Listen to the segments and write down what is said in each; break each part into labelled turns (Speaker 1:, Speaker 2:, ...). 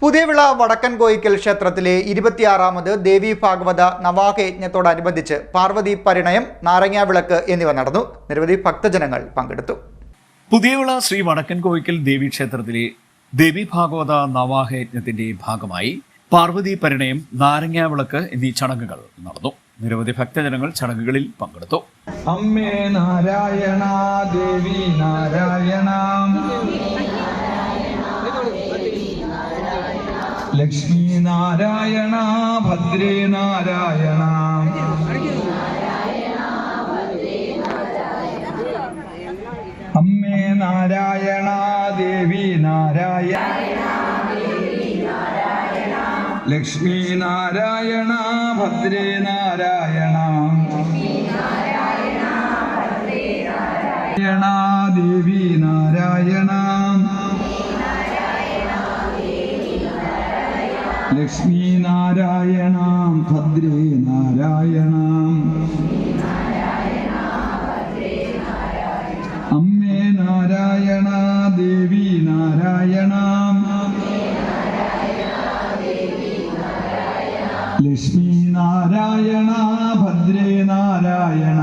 Speaker 1: പുതിയവിള വടക്കൻ കോയിക്കൽ ക്ഷേത്രത്തിലെ 26ാമത് ദേവി ഭാഗവത നവാഹയജ്ഞത്തോടനുബന്ധിച്ച് പാർവതി പരിണയം, നാരങ്ങാവിളക്ക് എന്നിവ നടന്നു. നിരവധി ഭക്തജനങ്ങൾ പങ്കെടുത്തു.
Speaker 2: പുതിയവിള ശ്രീ വടക്കൻ കോയിക്കൽ ദേവി ക്ഷേത്രത്തിലെ ദേവി ഭാഗവത നവാഹയജ്ഞത്തിന്റെ ഭാഗമായി പാർവതി പരിണയം, നാരങ്ങാവിളക്ക് എന്നീ ചടങ്ങുകൾ നടന്നു. നിരവധി ഭക്തജനങ്ങൾ ചടങ്ങുകളിൽ പങ്കെടുത്തു.
Speaker 3: അമ്മേ നാരായണ, ദേവി നാരായണ, ലക്ഷ്മി നാരായണ, ഭദ്രേ നാരായണ, അമ്മേ നാരായണ, ദേവി നാരായണ, ലക്ഷ്മി നാരായണ, ഭദ്രേ നാരായണ, ദേവി നാരായണ, ലക്ഷ്മി നാരായണ, ഭദ്രേ നാരായണ, അമ്മേ നാരായണ, ദേവി നാരായണ, ലക്ഷ്മി നാരായണ, ഭദ്രേ നാരായണ,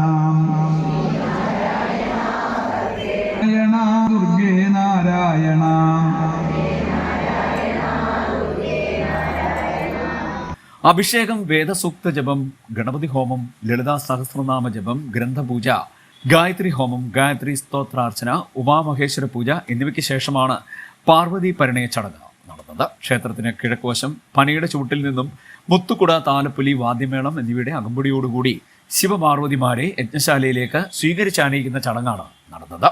Speaker 3: ദുർഗേ നാരായണ.
Speaker 2: അഭിഷേകം, വേദസൂക്ത ജപം, ഗണപതി ഹോമം, ലളിതാ സഹസ്രനാമ ജപം, ഗ്രന്ഥപൂജ, ഗായത്രി ഹോമം, ഗായത്രി സ്തോത്രാർച്ചന, ഉമാമഹേശ്വര പൂജ എന്നിവയ്ക്ക് ശേഷമാണ് പാർവതി പരിണയ ചടങ്ങ് നടന്നത്. ക്ഷേത്രത്തിന് കിഴക്കുവശം പനയുടെ ചൂട്ടിൽ നിന്നും മുത്തുകുട, താലപ്പൊലി, വാദ്യമേളം എന്നിവയുടെ അകമ്പടിയോടുകൂടി ശിവപാർവതിമാരെ യജ്ഞശാലയിലേക്ക് സ്വീകരിച്ചാനയിക്കുന്ന ചടങ്ങാണ് നടന്നത്.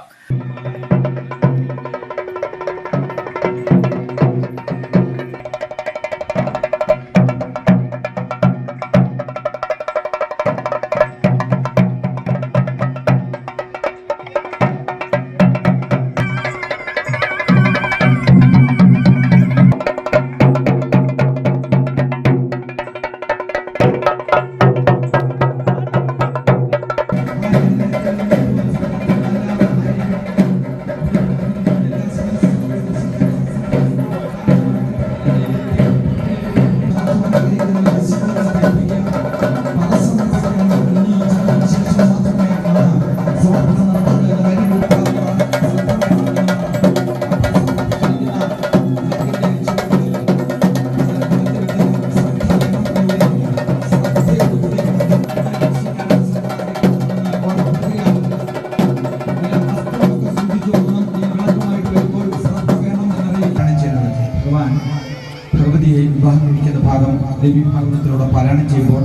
Speaker 3: ഭഗവതിയെ വിവാഹം കഴിക്കുന്ന ഭാഗം ദേവി ഭാഗവതത്തിലൂടെ പാരായണം ചെയ്യുമ്പോൾ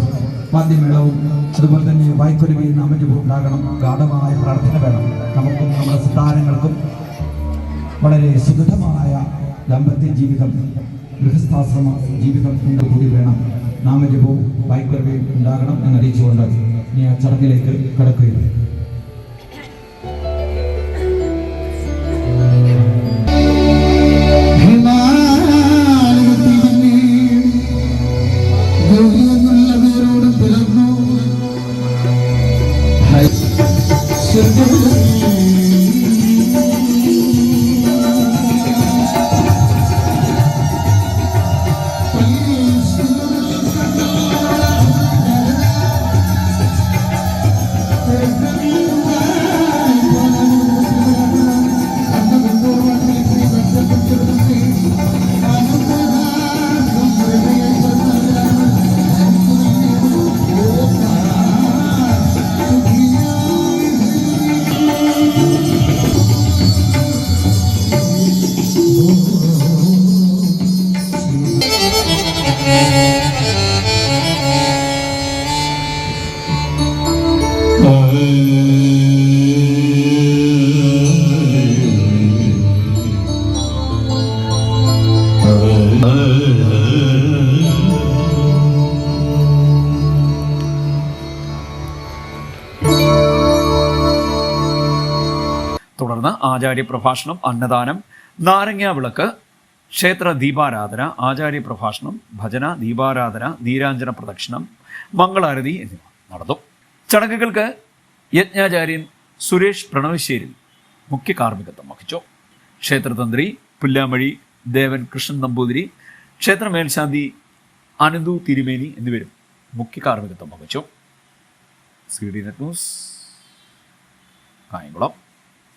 Speaker 3: വാദ്യമേളവും അതുപോലെ തന്നെ വായ്ക്കൊരുവിയും നാമജപവും ഉണ്ടാകണം. ഗാഠമായ പ്രാർത്ഥന വേണം. നമുക്കും നമ്മുടെ സന്താനങ്ങൾക്കും വളരെ സുദൃഢമായ ദാമ്പത്യ ജീവിതം, ഗൃഹസ്ഥാശ്രമ ജീവിതം കൂടി വേണം. നാമജപവും വായ്ക്കൊരുവിയും ഉണ്ടാകണം എന്നറിയിച്ചുകൊണ്ട് ഇനി ആ ചടങ്ങിലേക്ക് കടക്കുകയാണ്.
Speaker 2: തുടർന്ന് ആചാര്യ പ്രഭാഷണം, അന്നദാനം, നാരങ്ങാവിളക്ക്, ക്ഷേത്ര ദീപാരാധന, ആചാര്യ പ്രഭാഷണം, ഭജന, ദീപാരാധന, നീരാഞ്ജന പ്രദക്ഷിണം, മംഗളാരതി എന്നിവ നടന്നു. ചടങ്ങുകൾക്ക് യജ്ഞാചാര്യൻ സുരേഷ് പ്രണവശ്ശേരി മുഖ്യ കാർമ്മികത്വം വഹിച്ചു. ക്ഷേത്രതന്ത്രി പുല്ലാമഴി ദേവൻ കൃഷ്ണൻ നമ്പൂതിരി, ക്ഷേത്ര മേൽശാന്തി അനന്തു തിരുമേനി എന്നിവരും മുഖ്യ കാർമ്മികത്വം വഹിച്ചു. CD net news Kayamkulam.